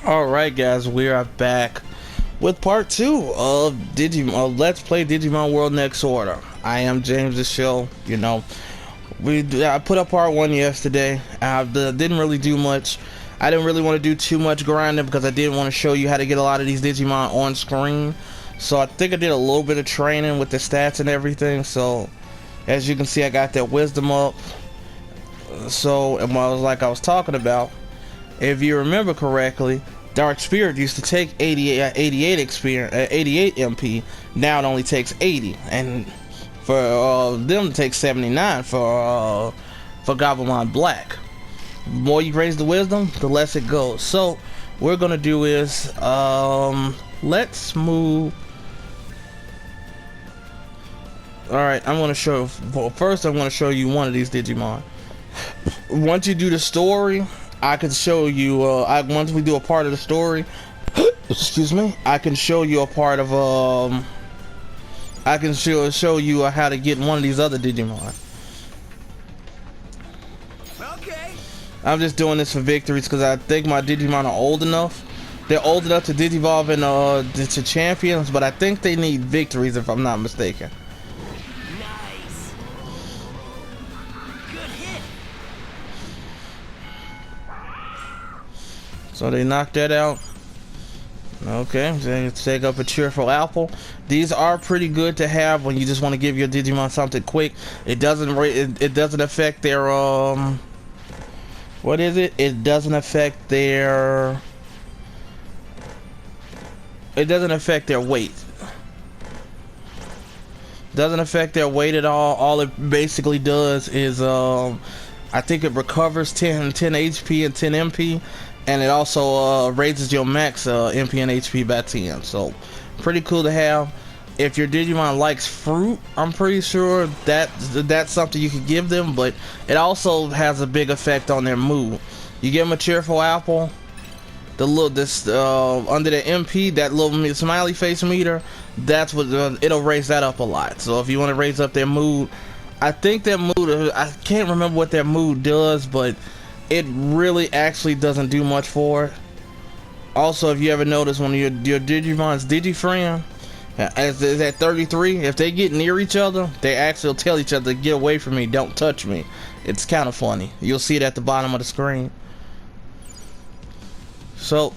Alright guys, we are back with part 2 of Digimon, Let's Play Digimon World Next Order. I am James the Show. I put up part 1 yesterday. I didn't really do much. I didn't really want to do too much grinding because I didn't want to show you how to get a lot of these Digimon on screen. So I think I did a little bit of training with the stats and everything. So as you can see, I got that wisdom up. So, and like I was talking about, if you remember correctly, Dark Spirit used to take 88 experience, 88 MP. Now it only takes 80, and for them to take 79 for Gabumon Black. The more you raise the wisdom, the less it goes. So what we're gonna do is let's move. All right, I'm gonna show. First, I'm gonna show you one of these Digimon. Once you do the story, I can show you. Once we do a part of the story, excuse me, I can show you a part of. I can show you how to get one of these other Digimon. Okay. I'm just doing this for victories because I think my Digimon are old enough. They're old enough to Digivolve to champions, but I think they need victories if I'm not mistaken. Nice. Good hit. So they knocked that out. Okay, so take up a cheerful apple. These are pretty good to have when you just want to give your Digimon something quick. It doesn't affect their what is it? It doesn't affect their. It doesn't affect their weight. Doesn't affect their weight at all. All it basically does is I think it recovers 10 HP and 10 MP. And it also raises your max MP and HP by 10. So pretty cool to have. If your Digimon likes fruit, I'm pretty sure that's something you could give them. But it also has a big effect on their mood. You give them a cheerful apple. The little under the MP, that little smiley face meter, that's what it'll raise that up a lot. So if you want to raise up their mood, I think their mood. I can't remember what their mood does, but it really actually doesn't do much for it. Also, if you ever notice when your Digimon's Digifriend is at 33, if they get near each other, they actually tell each other, "Get away from me, don't touch me." It's kind of funny. You'll see it at the bottom of the screen. So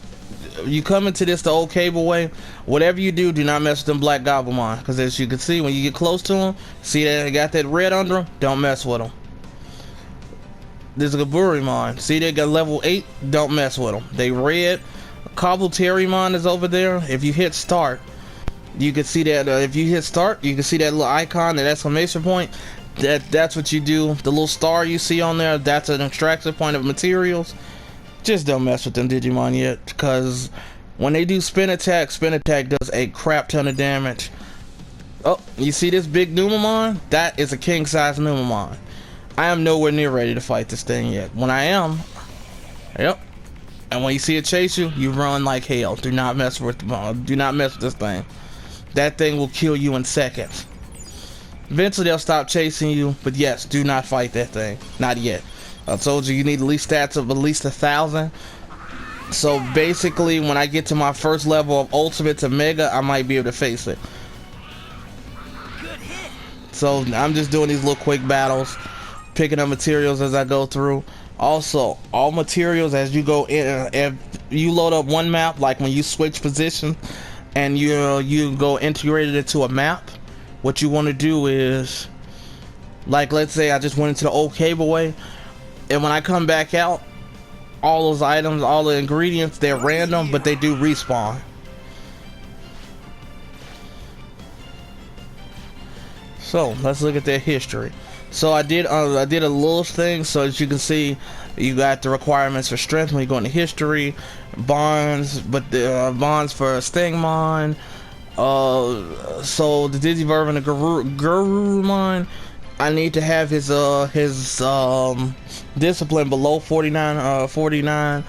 you come into this the old cable way. Whatever you do, do not mess with them black Gabumon, because as you can see, when you get close to them, see that they got that red under them, don't mess with them. There's a Gaburimon. See, they got level 8. Don't mess with them. They red. Cobbleterrymon is over there. If you hit start, you can see that. If you hit start, you can see that little icon, that exclamation point. That's what you do. The little star you see on there, that's an extraction point of materials. Just don't mess with them Digimon yet, because when they do spin attack does a crap ton of damage. Oh, you see this big Numamon? That is a king size Numamon. I am nowhere near ready to fight this thing yet. When I am, yep. And when you see it chase you, you run like hell. Do not mess with this thing. That thing will kill you in seconds. Eventually they'll stop chasing you, but yes, do not fight that thing. Not yet. I told you need at least stats of at least 1,000. So basically, when I get to my first level of Ultimate to Mega, I might be able to face it. Good hit. So I'm just doing these little quick battles, picking up materials as I go through. Also, all materials as you go in, if you load up one map, like when you switch position and you go integrated into a map, what you want to do is, like, let's say I just went into the old cableway, and when I come back out, all those items, all the ingredients, they're random, but they do respawn. So let's look at their history. So I did a little thing, so as you can see, you got the requirements for strength when you go into history, bonds, but the bonds for Stingmon. So the Digiverb and the Garurumon, I need to have his discipline below 49.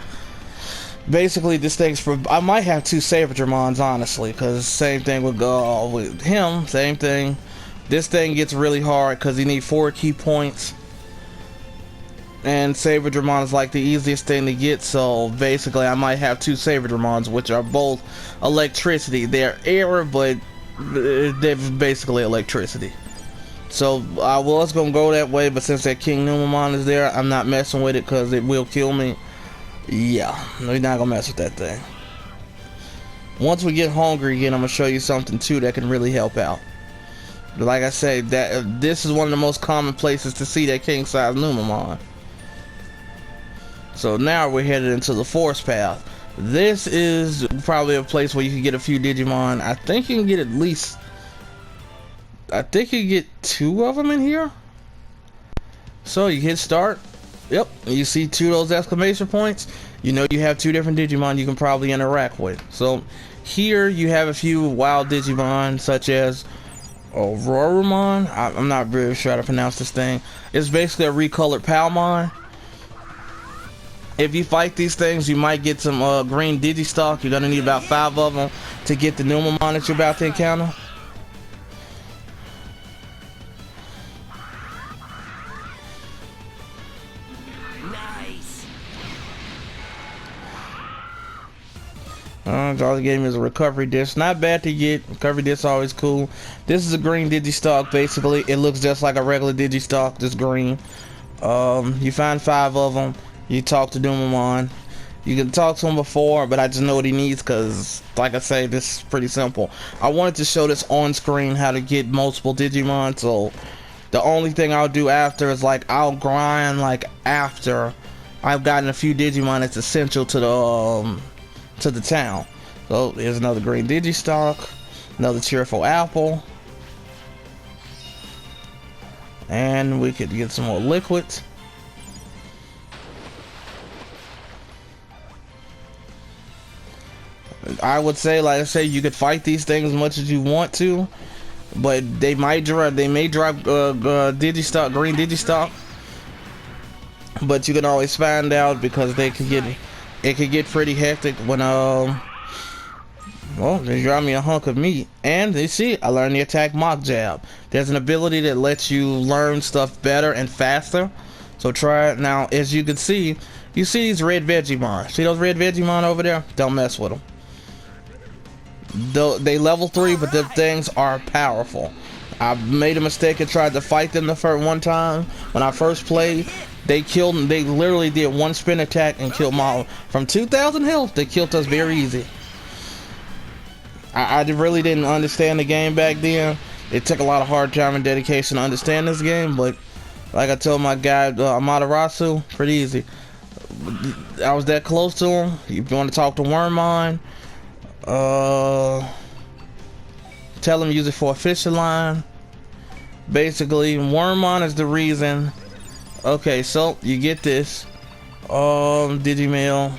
Basically, this thing's for. I might have 2 Saberdramons, honestly, because same thing would go with him. Same thing. This thing gets really hard because you need 4 key points. and Saberdramon is like the easiest thing to get, so basically I might have 2 Saberdramons, which are both electricity. They're air, but they're basically electricity. So I was gonna go that way, but since that King Numamon is there, I'm not messing with it because it will kill me. Yeah, we're not gonna mess with that thing. Once we get hungry again, I'm gonna show you something too that can really help out. But like I said, that this is one of the most common places to see that king size Numamon. So now we're headed into the forest path. This is probably a place where you can get a few Digimon. I think you can get at least, I think you can get 2 of them in here. So you hit start. Yep, you see 2 of those exclamation points. You know you have 2 different Digimon you can probably interact with. So here you have a few wild Digimon such as Aurorumon. I'm not really sure how to pronounce this thing. It's basically a recolored Palmon. If you fight these things, you might get some green Digistock. You're gonna need about 5 of them to get the Numamon that you're about to encounter. Nice. All they gave me is a recovery disc. Not bad to get. Recovery disc always cool. This is a green Digistock. Basically, it looks just like a regular Digistock, just green. You find 5 of them. You talk to Numamon. You can talk to him before, but I just know what he needs because, like I say, this is pretty simple. I wanted to show this on screen how to get multiple Digimon, so the only thing I'll do after is like I'll grind like after I've gotten a few Digimon that's essential to the town. So here's another green Digistock, another cheerful apple, and we could get some more liquids. I would say, like I say, you could fight these things as much as you want to, but they may drop Digistock, green Digistock, but you can always find out because it could get pretty hectic when well, they drop me a hunk of meat. And you see, I learned the attack Mock Jab. There's an ability that lets you learn stuff better and faster, so try it. Now as you can see, you see these red Vegemon. See those red Vegemon over there? Don't mess with them. They level 3, but the things are powerful. I made a mistake and tried to fight them the first one time when I first played. They killed. They literally did 1 spin attack and killed my from 2,000 health. They killed us very easy. I really didn't understand the game back then. It took a lot of hard time and dedication to understand this game, but like I told my guy Amaterasu, pretty easy. I was that close to him. You want to talk to Wormmon? Tell him use it for a fishing line. Basically, Wormmon is the reason. Okay, so you get this. Digimail.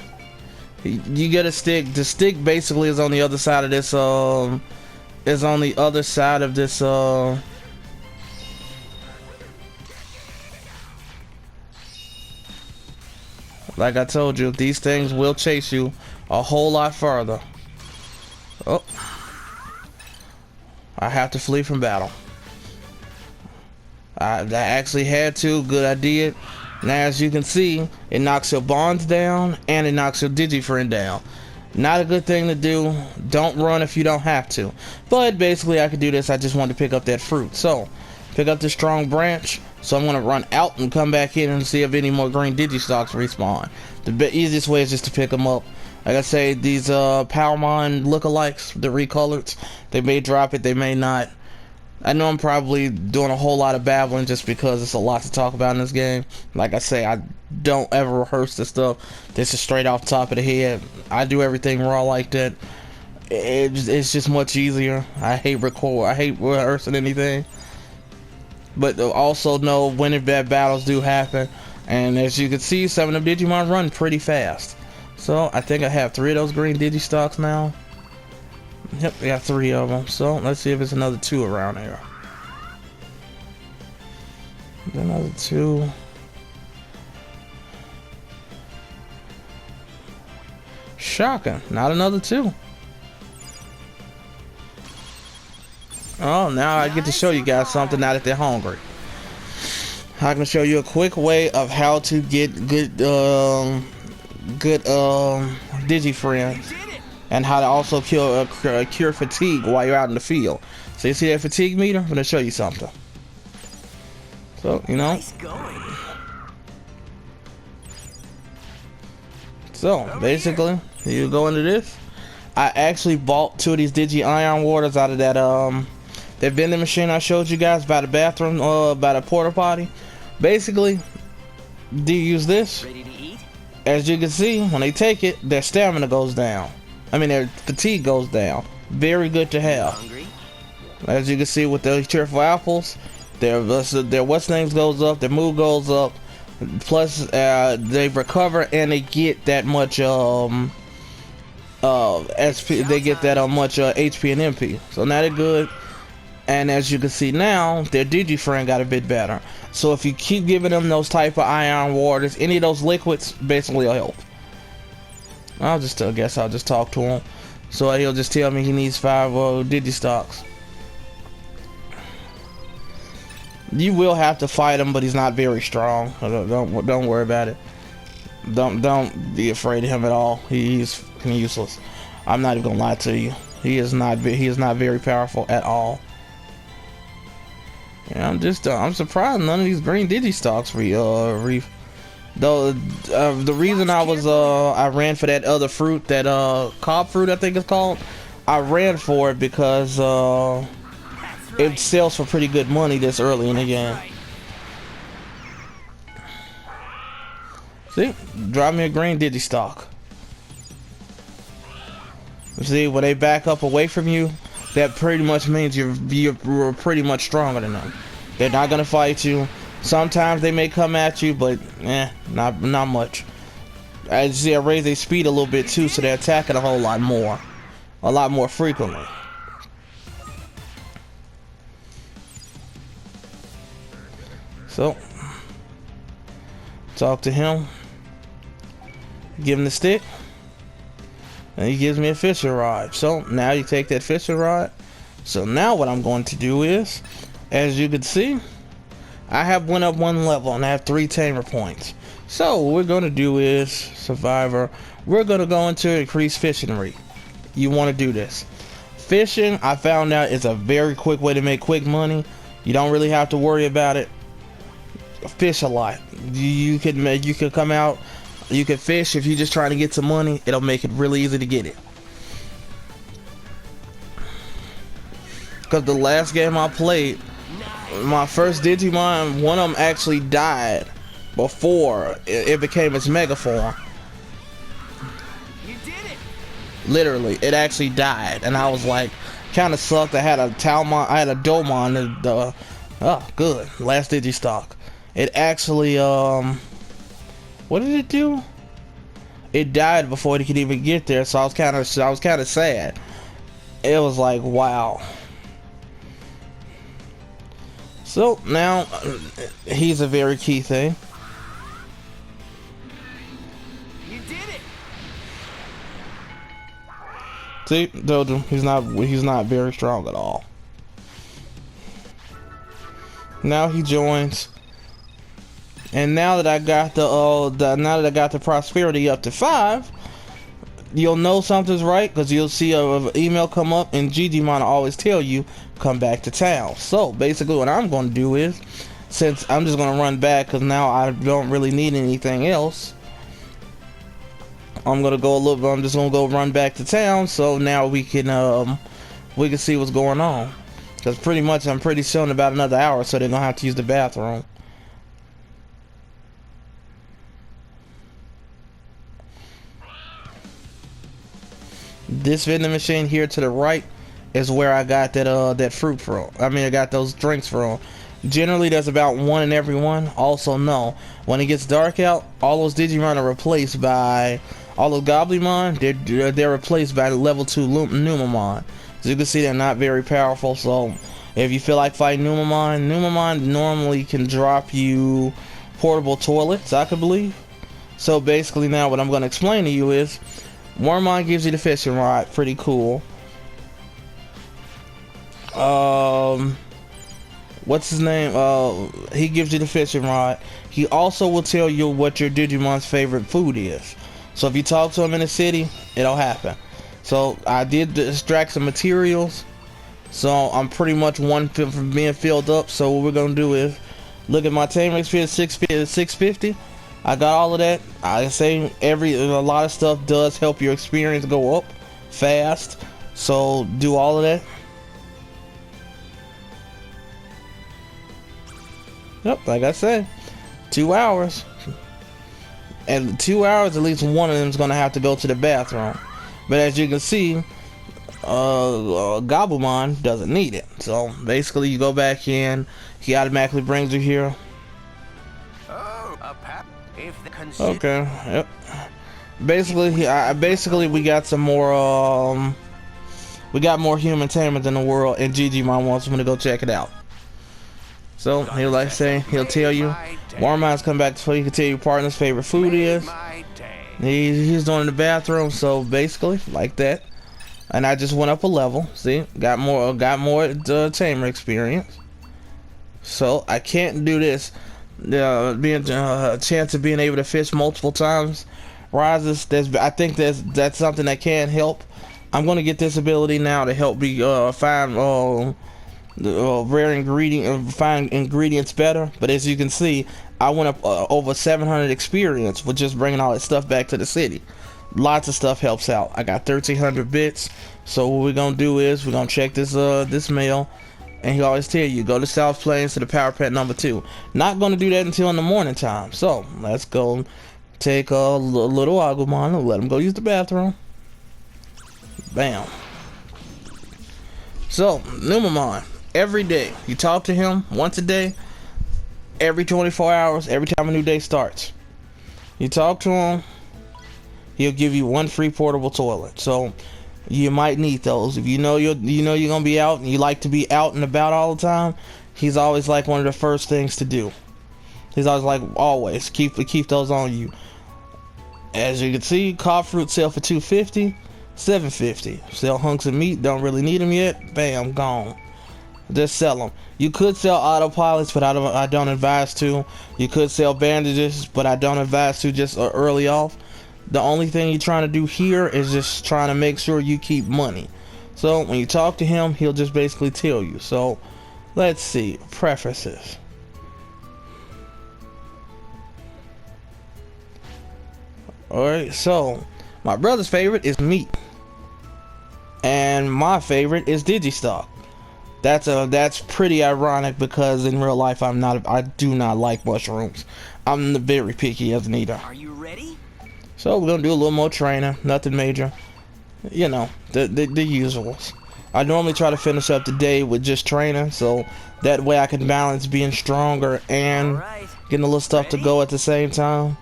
You get a stick. The stick basically is on the other side of this. Is on the other side of this. Like I told you, these things will chase you a whole lot further. Oh, I have to flee from battle. I actually had to. Good, I did. Now as you can see, it knocks your bonds down and it knocks your Digifriend down. Not a good thing to do. Don't run if you don't have to. But basically I could do this. I just wanted to pick up that fruit. So pick up this strong branch. So I'm going to run out and come back in and see if any more green Digistocks respawn. The easiest way is just to pick them up. Like I say, these Palmon lookalikes, the recoloreds, they may drop it, they may not. I know I'm probably doing a whole lot of babbling just because it's a lot to talk about in this game. Like I say, I don't ever rehearse this stuff. This is straight off the top of the head. I do everything raw like that. It's just much easier. I hate rehearsing anything. But also know when bad battles do happen. And as you can see, some of the Digimon run pretty fast. So I think I have 3 of those green Digistocks now. Yep, I got 3 of them. So let's see if there's another 2 around here. Another 2. Shocking. Not another 2. Oh, now I get to show you guys something now that they're hungry. I can show you a quick way of how to get good Digifriends, and how to also cure fatigue while you're out in the field. So you see that fatigue meter? I'm gonna show you something. So you know. Nice going. So basically, you go into this. I actually bought 2 of these Digi Ion waters out of that that vending machine I showed you guys by the bathroom, by the porta potty. Basically, do you use this? Ready to eat? As you can see, when they take it, their stamina goes down. I mean, their fatigue goes down. Very good to have. Hungry? As you can see with the cheerful apples, their what's names goes up, their mood goes up. Plus, they recover and they get that much SP. They get that much HP and MP. So now they're good. And as you can see now, their Digifriend got a bit better. So if you keep giving them those type of ion waters, any of those liquids, basically will help. I guess I'll just talk to him. So he'll just tell me he needs 5 Digistocks. You will have to fight him, but he's not very strong. Don't worry about it. Don't be afraid of him at all. He's useless. I'm not even gonna lie to you. He is not very powerful at all. Yeah, I'm surprised none of these green Digistocks the reason I ran for that other fruit, that cob fruit I think it's called. I ran for it because it sells for pretty good money this early in the game. See, drop me a green Digistock. See, when they back up away from you, that pretty much means you're pretty much stronger than them. They're not gonna fight you. Sometimes they may come at you, but not much. As you see, I raise their speed a little bit too, so they're attacking a lot more frequently. So, talk to him. Give him the stick. And he gives me a fishing rod. So now you take that fishing rod. So now what I'm going to do is, as you can see, I have went up 1 level and I have 3 tamer points. So what we're going to do is, Survivor, we're going to go into increased fishing rate. You want to do this. Fishing, I found out, is a very quick way to make quick money. You don't really have to worry about it. Fish a lot. You could come out. You can fish if you're just trying to get some money. It'll make it really easy to get it. Because the last game I played, my first Digimon, one of them actually died before it became its mega form. You did it. Literally, it actually died, and I was like, kind of sucked. I had a Domon. Oh, good. Last Digistock. It actually what did it do? It died before it could even get there, so I was kind of sad. It was like, wow. So now he's a very key thing. You did it. See, told you, he's not very strong at all. Now he joins. And now that I got the prosperity up to 5, you'll know something's right, because you'll see an email come up, and Digimon always tell you come back to town. So basically, what I'm going to do is, since I'm just going to run back, because now I don't really need anything else, I'm just going to go run back to town. So now we can see what's going on, because pretty much I'm pretty sure in about another hour, so they're gonna have to use the bathroom. This vending machine here to the right is where I got that fruit from. I mean, I got those drinks from. Generally, there's about 1 in every one. Also, no, when it gets dark out, all those Digimon are replaced by all those Goblimon. They're replaced by level 2 Numamon. As you can see, they're not very powerful. So, if you feel like fighting Numamon normally can drop you portable toilets, I could believe. So basically, now what I'm going to explain to you is, Wormmon gives you the fishing rod, pretty cool. what's his name? He gives you the fishing rod. He also will tell you what your Digimon's favorite food is. So if you talk to him in the city, it'll happen. So I did extract some materials. So I'm pretty much one from being filled up. So what we're gonna do is look at my tame experience 650. I got all of that. I say a lot of stuff does help your experience go up fast. So do all of that. Yep, like I said, 2 hours. And 2 hours, at least one of them is gonna have to go to the bathroom. But as you can see, Gabumon doesn't need it. So basically, you go back in. He automatically brings you here. Okay. Yep. Basically, we got some more. We got more human tamers in the world, and Digimon wants me to go check it out. So he'll he'll tell you. Warmine's come back so he can tell you partner's favorite food is. He's doing in the bathroom, so basically like that. And I just went up a level. See, got more tamer experience. So I can't do this. Being a chance of being able to fish multiple times rises. I think that's something that can help. I'm gonna get this ability now to help me find rare ingredient, find ingredients better. But as you can see, I went up over 700 experience with just bringing all that stuff back to the city. Lots of stuff helps out. I got 1300 bits. So what we're gonna do is we're gonna check this mail. And he always tell you, go to South Plains to the power plant number 2. Not gonna do that until in the morning time. So let's go take a little Agumon and let him go use the bathroom. Bam. So Numamon, every day you talk to him once a day, every 24 hours, every time a new day starts. You talk to him, he'll give you 1 free portable toilet. So you might need those. If you know you're gonna be out and you like to be out and about all the time, he's always like one of the first things to do. He's always like, always keep those on you. As you can see, cod fruit sell for $250, $750. Sell hunks of meat, don't really need them yet. Bam, gone. Just sell them. You could sell autopilots, but I don't advise to. You could sell bandages, but I don't advise to just early off. The only thing you're trying to do here is just trying to make sure you keep money. So when you talk to him, he'll just basically tell you. So let's see, preferences. Alright, so my brother's favorite is meat, and my favorite is Digistock. That's pretty ironic because in real life I do not like mushrooms. I'm very picky as an eater. Are you ready? So we're gonna do a little more training, nothing major. You know, the usuals. I normally try to finish up the day with just training, so that way I can balance being stronger and getting a little stuff to go at the same time.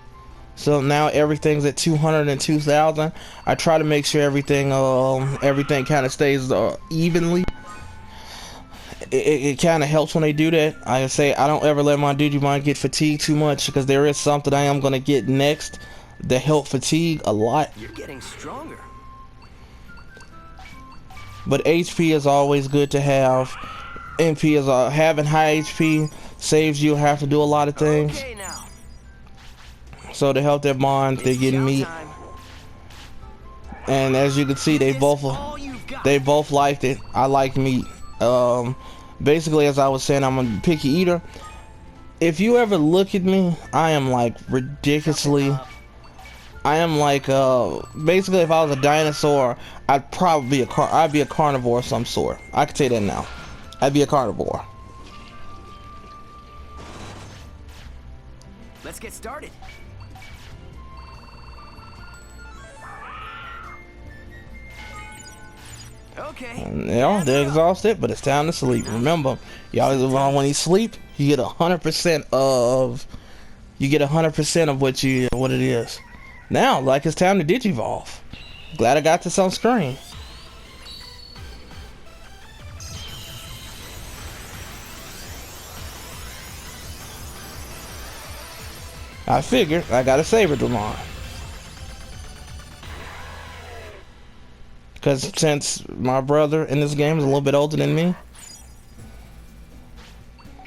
So now everything's at 202,000. I try to make sure everything kind of stays evenly. It kind of helps when they do that. I say I don't ever let my Digimon get fatigued too much, because there is something I am gonna get next that help fatigue a lot. You're getting stronger. But HP is always good to have. MP is having high HP saves you have to do a lot of things. Okay, now. So to help their bond, they're getting meat. And as you can see, they both liked it. I like meat. Basically, as I was saying, I'm a picky eater. If you ever look at me, I am like ridiculously. I am like basically, if I was a dinosaur, I'd probably be a carnivore of some sort. I can say that now. I'd be a carnivore. Let's get started. Okay. Yeah, they're exhausted, but it's time to sleep. Remember, y'all, when you sleep, you get 100% of what it is. Now, like, it's time to digivolve. Glad I got this on screen. I figured I got a Saber Digimon. Because since my brother in this game is a little bit older than me,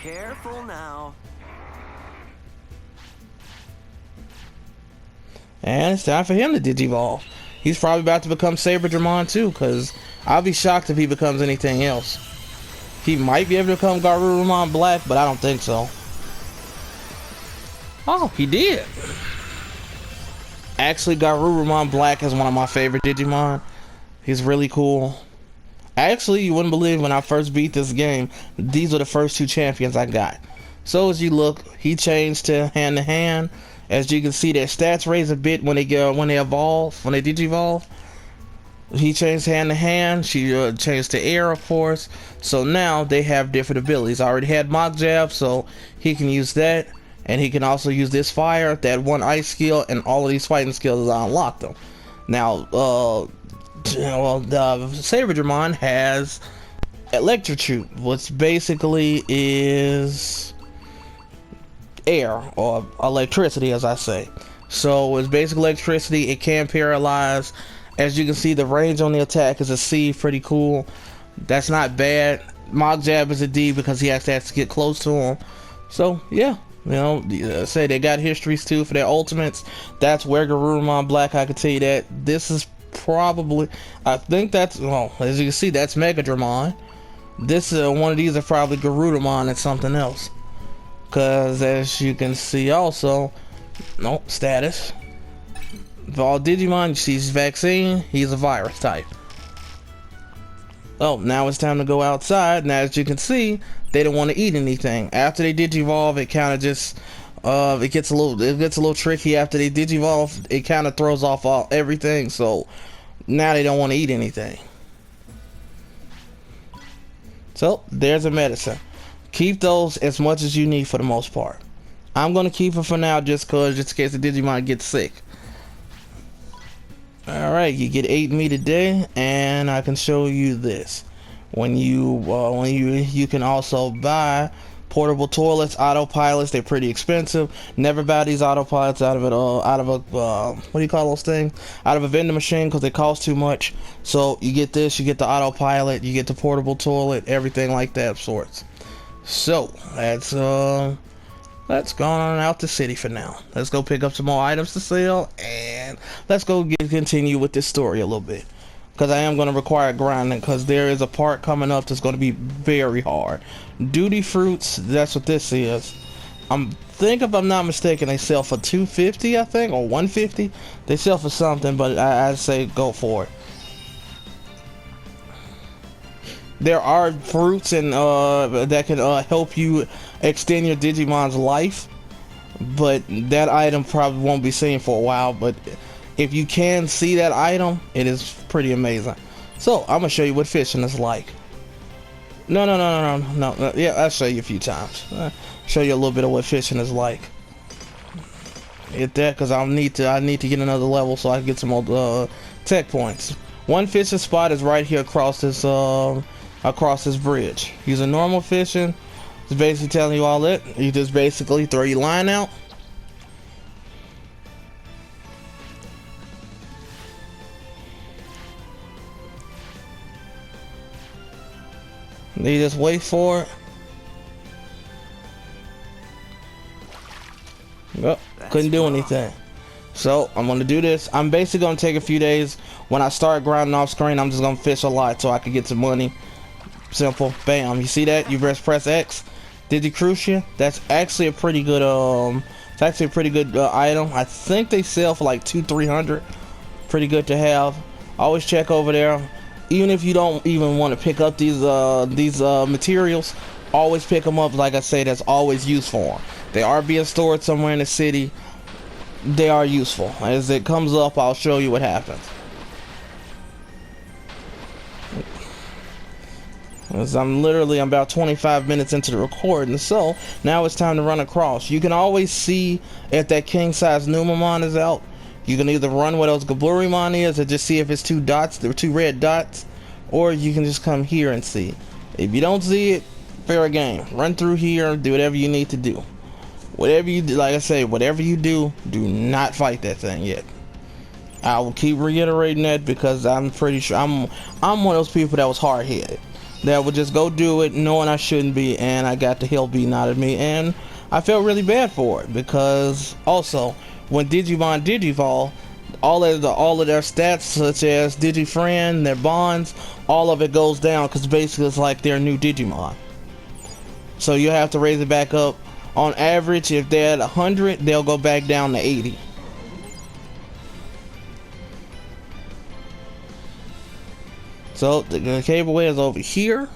Careful now. And it's time for him to digivolve. He's probably about to become Saber Dramon too, because I'll be shocked if he becomes anything else. He might be able to become Garurumon Black, but I don't think so. Oh, he did. Actually, Garurumon Black is one of my favorite Digimon. He's really cool. Actually, you wouldn't believe when I first beat this game, these are the first two champions I got. So as you look, he changed to hand. As you can see, their stats raise a bit when they digivolve. He changed hand to hand. She changed to air, of course. So now they have different abilities. I already had Mock Jab, so he can use that, and he can also use this fire, that one ice skill, and all of these fighting skills. I unlocked them. Now, the Saber Dramon has Electrocute, which basically is air or electricity, as I say. So it's basic electricity. It can paralyze. As you can see, the range on the attack is a C, pretty cool. That's not bad. Mock Jab is a D because he has to get close to him. So yeah, you know, say they got histories too for their ultimates. That's where Garurumon Black, I can tell you that. This is probably, I think that's, well, as you can see, that's Mega Dramon. This one of these are probably Garurumon and something else. Because as you can see also, no status. For all Digimon, you see his vaccine, he's a virus type. Oh, now it's time to go outside. Now as you can see, they don't want to eat anything. After they digivolve, it kind of just it gets a little tricky. After they digivolve, it kind of throws off everything. So now they don't want to eat anything. So there's a medicine. Keep those as much as you need for the most part. I'm gonna keep it for now just in case the Digimon gets sick. Alright, you get 8 meat a day, and I can show you this. When you can also buy portable toilets, autopilots. They're pretty expensive. Never buy these autopilots out of what do you call those things? Out of a vending machine, because they cost too much. So you get this, you get the autopilot, you get the portable toilet, everything like that of sorts. So let's go on out the city for now. Let's go pick up some more items to sell, and let's go continue with this story a little bit, because I am going to require grinding, because there is a part coming up that's going to be very hard. Duty fruits, that's what this is. If I'm not mistaken, they sell for $250, I think, or $150. They sell for something, but I'd say go for it. There are fruits and that can help you extend your Digimon's life, but that item probably won't be seen for a while. But if you can see that item, it is pretty amazing. So I'm gonna show you what fishing is like. No. Yeah, I'll show you a few times. Show you a little bit of what fishing is like. Hit that, because I need to get another level so I can get some more tech points. One fishing spot is right here across this bridge. Using normal fishing, it's basically telling you all that. You just basically throw your line out. You just wait for it. Well, couldn't do anything. So I'm gonna do this. I'm basically gonna take a few days. When I start grinding off screen, I'm just gonna fish a lot so I can get some money. Simple. Bam. You see that? You press X. Digicrucia. That's actually a pretty good it's actually a pretty good item. I think they sell for like $200-300. Pretty good to have. Always check over there. Even if you don't even want to pick up these materials, always pick them up. Like I say, that's always useful. They are being stored somewhere in the city. They are useful. As it comes up, I'll show you what happens. As I'm about 25 minutes into the recording, so now it's time to run across. You can always see if that king size Numamon is out. You can either run where those Gaburimon is, or just see if it's two dots, there are two red dots, or you can just come here and see. If you don't see it, fair game. Run through here, do whatever you need to do. Whatever you do, like I say, whatever you do not fight that thing yet. I will keep reiterating that, because I'm pretty sure I'm one of those people that was hard-headed. that would just go do it knowing I shouldn't be, and I got the hell beaten out of me, and I felt really bad for it, because also when Digimon Digivolve, all of their stats, such as Digifriend, their bonds, all of it goes down, because basically it's like their new Digimon. So you have to raise it back up. On average, if they're at 100, they'll go back down to 80. So the cableway is over here.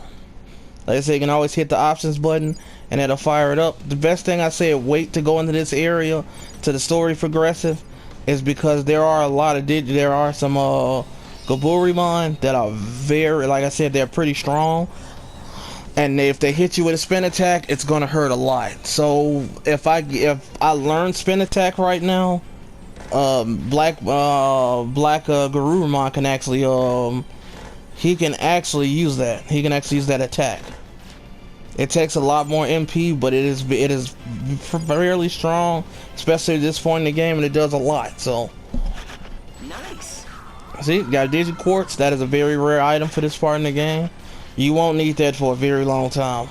Like I say, you can always hit the options button and it'll fire it up. The best thing I say, wait to go into this area to the story progressive, is because there are a lot of there are some Gaburimon that are very, like I said, they're pretty strong. And if they hit you with a spin attack, it's gonna hurt a lot. So if I learn spin attack right now, Black Garurumon can actually he can actually use that. He can actually use that attack. It takes a lot more MP, but it is fairly strong, especially at this point in the game, and it does a lot. So Nice. see, got a Digiquartz. That is a very rare item for this part in the game. You won't need that for a very long time.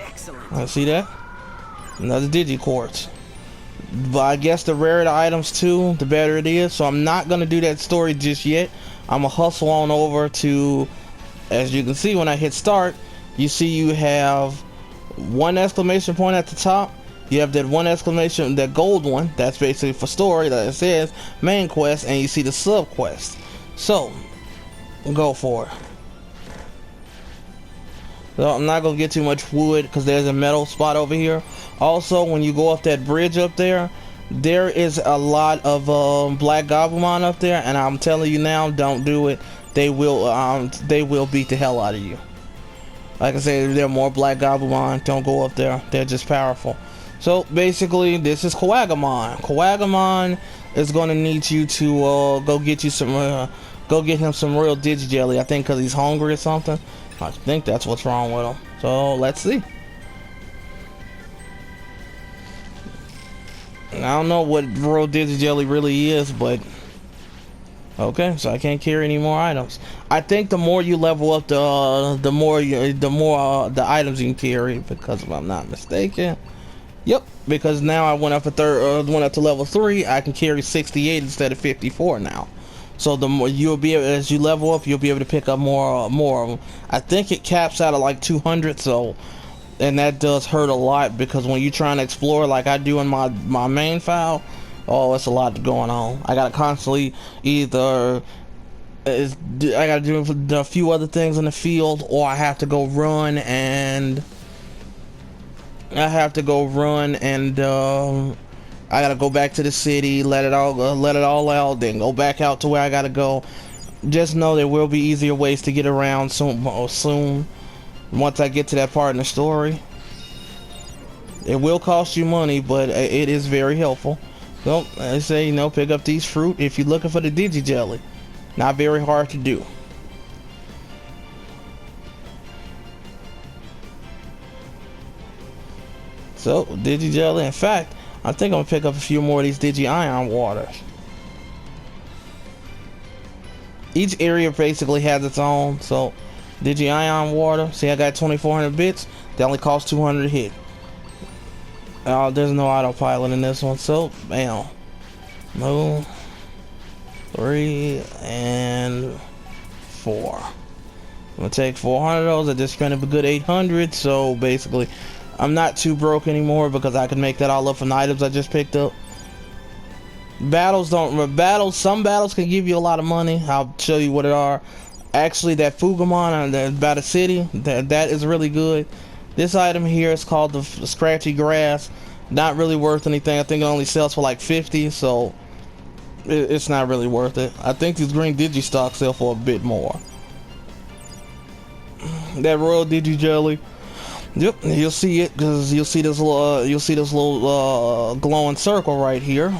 Excellent. See that? Another Digiquartz. But I guess the rarer the items too, the better it is. So I'm not gonna do that story just yet. I'm gonna hustle on over to, as you can see when I hit start, you see you have one exclamation point at the top. You have that one exclamation, that gold one, that's basically for story, that it says main quest, and you see the sub quest. So go for it. So I'm not gonna get too much wood because there's a metal spot over here. Also, when you go up that bridge up there, there is a lot of black Gabumon up there, and I'm telling you now, don't do it. They will beat the hell out of you. Like I said, there are more black Gabumon. Don't go up there. They're just powerful. So basically, this is Kowagamon. Kowagamon is gonna need you to go get him some real Digijelly. I think because he's hungry or something. I think that's what's wrong with him. So let's see. I don't know what real Digijelly really is, but okay. So I can't carry any more items. I think the more you level up, the more the items you can carry. Because if I'm not mistaken, yep. Because now I went up to level 3. I can carry 68 instead of 54 now. So the more you'll be able, as you level up, you'll be able to pick up more of them. I think it caps out at like 200. So. And that does hurt a lot, because when you're trying to explore like I do in my main file, oh, it's a lot going on. I gotta constantly I gotta do a few other things in the field, or I have to go run and I gotta go back to the city, let it all out, then go back out to where I gotta go. Just know there will be easier ways to get around soon. Once I get to that part in the story, it will cost you money, but it is very helpful. So I say, you know, pick up these fruit if you're looking for the Digijelly. Not very hard to do. So Digijelly. In fact, I think I'm gonna pick up a few more of these Digi-Ion waters. Each area basically has its own. So Digi-Ion water. See, I got 2400 bits. They only cost 200 to hit. There's no autopilot in this one. So, bam. No. 3 and 4. I'm gonna take 400 of those. I just spent a good 800. So basically, I'm not too broke anymore because I can make that all up from the items I just picked up. Some battles can give you a lot of money. I'll show you what it are. Actually, that Fugamon by the city, that is really good. This item here is called the Scratchy Grass. Not really worth anything. I think it only sells for like 50, so it's not really worth it. I think these green Digistocks sell for a bit more. That Royal Digijelly, yep, you'll see it because you'll see this little glowing circle right here.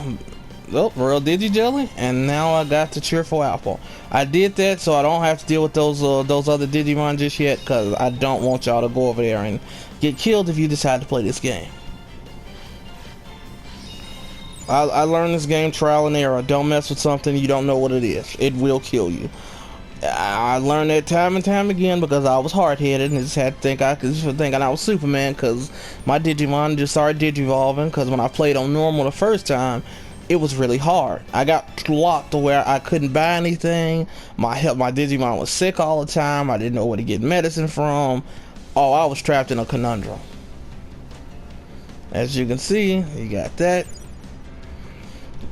Oh, Royal Digijelly, and now I got the Cheerful Apple. I did that so I don't have to deal with those other Digimon just yet, because I don't want y'all to go over there and get killed if you decide to play this game. I learned this game trial and error. Don't mess with something you don't know what it is. It will kill you. I learned that time and time again because I was hard-headed and just had to think thinking I was Superman because my Digimon just started digivolving. Because when I played on normal the first time, it was really hard. I got locked to where I couldn't buy anything. My Digimon was sick all the time. I didn't know where to get medicine from. Oh, I was trapped in a conundrum. As you can see, you got that.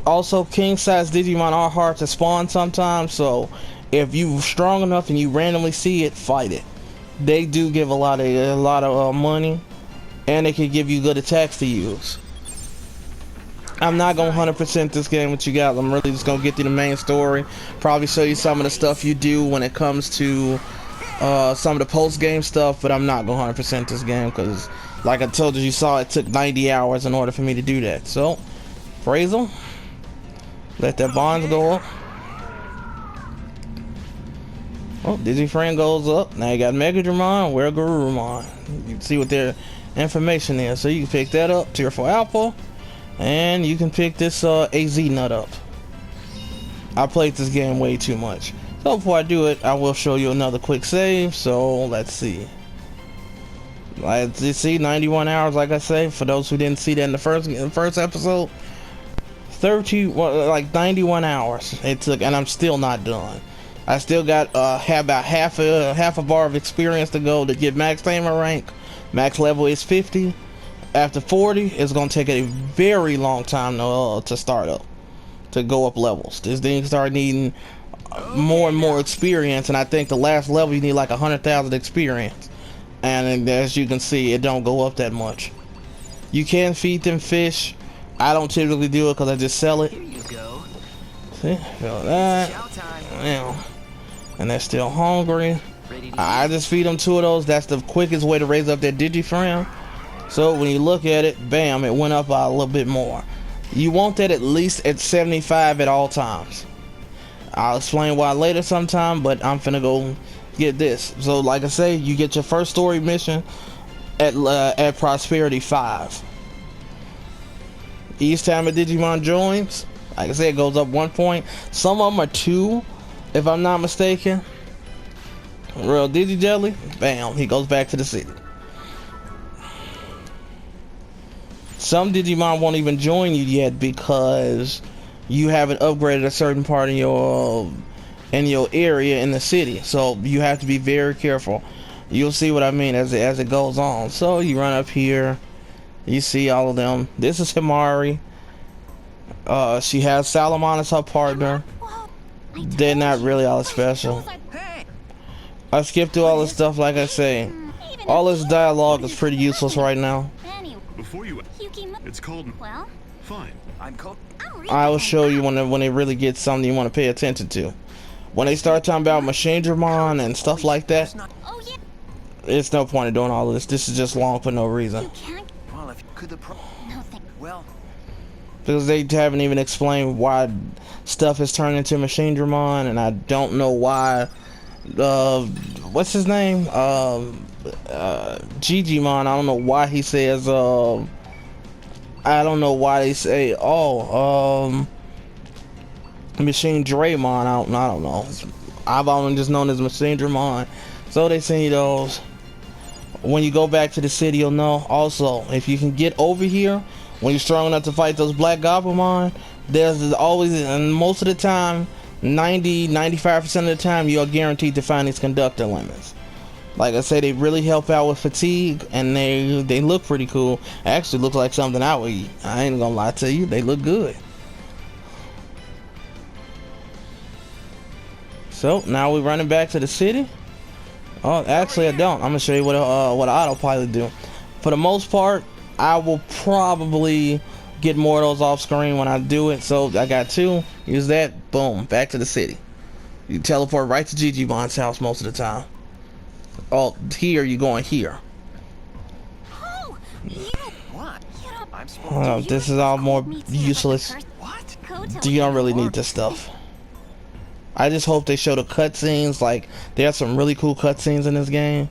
Also, king-size Digimon are hard to spawn sometimes, so if you're strong enough and you randomly see it, fight it. They do give a lot of money, and they can give you good attacks to use. I'm not gonna 100% this game with you guys. I'm really just gonna get through the main story, probably show you some of the stuff you do when it comes to some of the post-game stuff, but I'm not gonna 100% this game because, like I told you, you saw it took 90 hours in order for me to do that. So, praise them. Let that bonds go up. Oh, Digifriend goes up. Now you got Mega Dramon, where Garurumon. You can see what their information is. So you can pick that up, Tier 4 Alpha, and you can pick this AZ nut up. I played this game way too much. So before I do it, I will show you another quick save. So let's see. Let's see, 91 hours, like I say, for those who didn't see that in the first episode. 91 hours it took, and I'm still not done. I still got have about half a bar of experience to go to get max tamer rank. Max level is 50. After 40, it's gonna take a very long time to start up, to go up levels. This thing start needing more and more experience, and I think the last level you need like 100,000 experience. And as you can see, it don't go up that much. You can feed them fish. I don't typically do it because I just sell it. Here you go. See, feel that. Yeah. And they're still hungry. I just feed them 2 of those. That's the quickest way to raise up that Digifriend. So when you look at it, bam, it went up by a little bit more. You want that at least at 75 at all times. I'll explain why later sometime, but I'm finna go get this. So like I say, you get your first story mission at Prosperity 5. Each time a Digimon joins, like I said, it goes up 1 point. Some of them are 2, if I'm not mistaken. Real Digijelly, bam, he goes back to the city. Some Digimon won't even join you yet because you haven't upgraded a certain part in your area in the city. So you have to be very careful. You'll see what I mean as it goes on. So you run up here. You see all of them. This is Himari. She has Salamon as her partner. They're not really all special. I skipped through all this stuff, like I say. All this dialogue is pretty useless right now. Before you, it's called. Well, Fine. I'm cold. I will show you when they really get something you want to pay attention to. When they start talking about Machine Dramon and stuff like that, Oh yeah. it's no point in doing all of this. This is just long for no reason. You can't. Well, if Could the no thing. Well, Because they haven't even explained why stuff has turned into Machine Dramon, and I don't know why. What's his name? Digimon. I don't know why he says. I don't know why they say. Machine Draymon. I don't know. I've only just known as Machine Dramon. So they send you those. When you go back to the city, you'll know. Also, if you can get over here, when you're strong enough to fight those Black Goblimon, there's always, and most of the time, 95% of the time, you're guaranteed to find these conductor lemons. Like I say, they really help out with fatigue, and they look pretty cool. Actually, look like something I would eat. I ain't gonna lie to you, they look good. So now we're running back to the city. Oh, actually I don't. I'm gonna show you what autopilot do. For the most part, I will probably get more of those off screen when I do it. So I got 2. Use that. Boom. Back to the city. You teleport right to Gigimon's house most of the time. Oh, here you're going here. Oh, you. what? You don't. I'm supposed to. This is all more Meets me up at the useless. curse- What? Go tell You don't him. really need this stuff. I just hope they show the cutscenes. Like, there are some really cool cutscenes in this game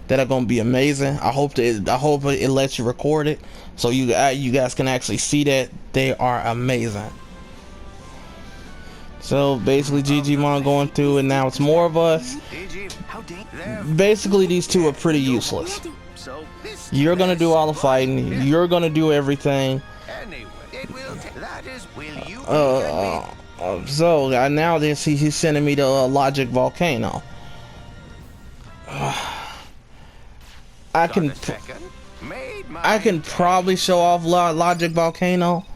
that are gonna be amazing. I hope it lets you record it so you guys can actually see that they are amazing. So basically Digimon going through, and now it's more of us. Basically these two are pretty useless. You're gonna do all the fighting, you're gonna do everything. So now he's sending me to Logic Volcano. I can probably show off Logic Volcano.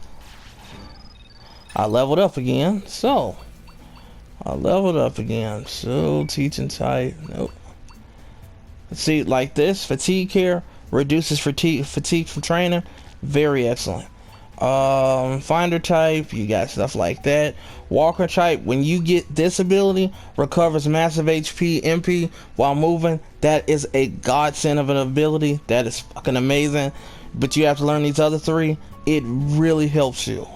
I leveled up again, so teaching type, nope. See, like this, fatigue here reduces fatigue from training, very excellent. Finder type, you got stuff like that. Walker type, when you get this ability, recovers massive HP, MP while moving. That is a godsend of an ability. That is fucking amazing. But you have to learn these other three. It really helps you.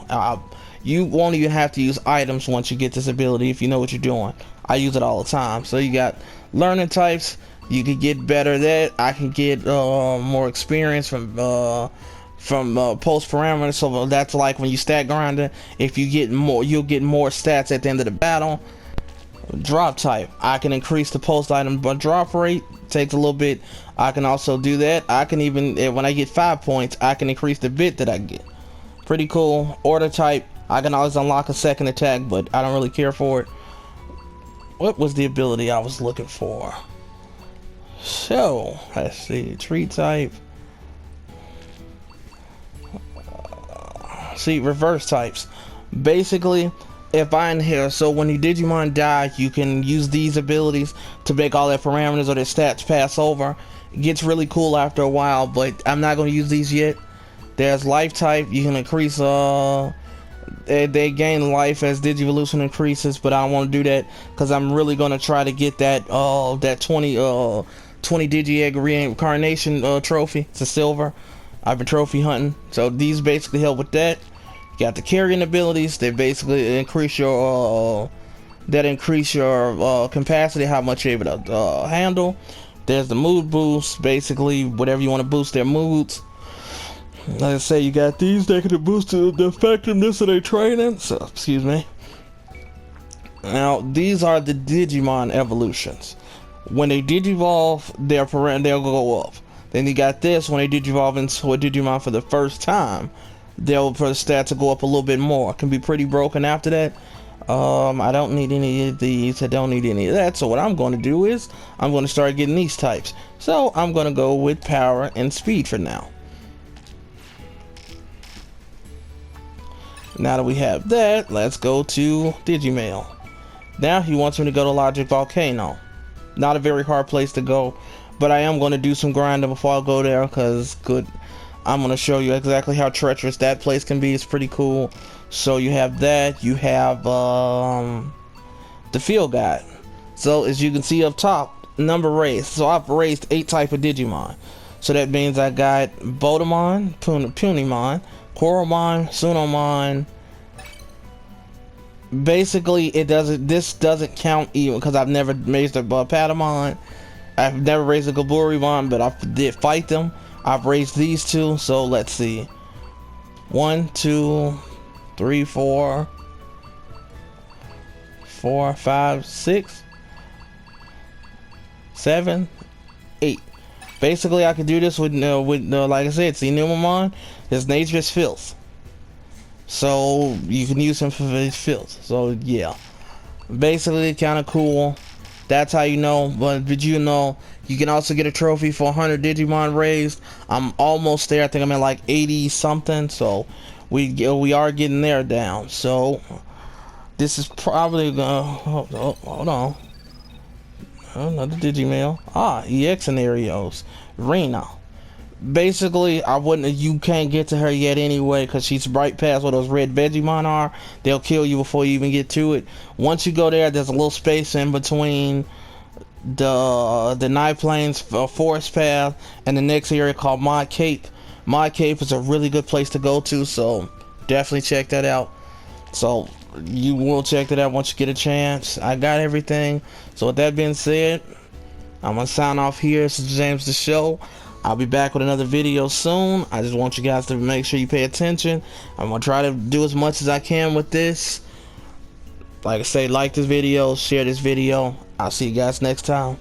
You won't even have to use items once you get this ability if you know what you're doing. I use it all the time. So you got learning types. You can get better at that. I can get more experience from post parameters. So that's like when you stat grinding. If you get more, you'll get more stats at the end of the battle. Drop type, I can increase the post item but drop rate. Takes a little bit. I can also do that. I can even, when I get 5 points, I can increase the bit that I get. Pretty cool. Order type, I can always unlock a second attack, but I don't really care for it. What was the ability I was looking for? So let's see. Tree type. See, reverse types. Basically, if I in here, so when you Digimon die, you can use these abilities to make all their parameters or their stats pass over. It gets really cool after a while, but I'm not going to use these yet. There's life type. You can increase they gain life as Digivolution increases, but I don't want to do that because I'm really going to try to get that 20 Digi-Egg reincarnation trophy. It's a silver. I've been trophy hunting, so these basically help with that. You got the carrying abilities. They basically increase your capacity, how much you're able to handle. There's the mood boost, basically whatever you want to boost their moods. Like I say, you got these that can boost the effectiveness of their training. So, excuse me. Now, these are the Digimon evolutions. When they digivolve, they'll go up. Then you got this, when they digivolve into a Digimon for the first time, they'll for the stats to go up a little bit more. It can be pretty broken after that. I don't need any of these. I don't need any of that. So what I'm going to do is I'm going to start getting these types. So I'm going to go with power and speed for now. Now that we have that, let's go to Digimail. Now he wants me to go to Logic Volcano. Not a very hard place to go, but I am going to do some grinding before I go there because I'm going to show you exactly how treacherous that place can be. It's pretty cool. So you have that. You have the field guide. So as you can see up top, number raised. So I've raised 8 type of Digimon. So that means I got Bodamon, Punimon, Koromon, Sunomon. Basically, this doesn't count even because I've never raised a Patamon. I've never raised a Gaburimon, but I did fight them. I've raised these two, so let's see. 1, 2, 3, 4, 5, 6, 7, 8. Basically, I could do this with like I said, see Numamon, his nature is filth. So you can use him for his filth. So yeah, basically kind of cool. That's how you know. But did you know you can also get a trophy for 100 Digimon raised? I'm almost there. I think I'm at like 80 something. So we are getting there down. So this is probably gonna hold on. Another Digimail. EX scenarios. Rena. Basically, you can't get to her yet anyway because she's right past where those red Vegemon are. They'll kill you before you even get to it. Once you go there, there's a little space in between the Night Plains forest path and the next area called Mod Cape. Mod Cape is a really good place to go to, so definitely check that out. So you will check that out once you get a chance. I got everything. So with that being said, I'm gonna sign off here. This is James the Show. I'll be back with another video soon. I just want you guys to make sure you pay attention. I'm gonna try to do as much as I can with this. Like I say, like this video, share this video. I'll see you guys next time.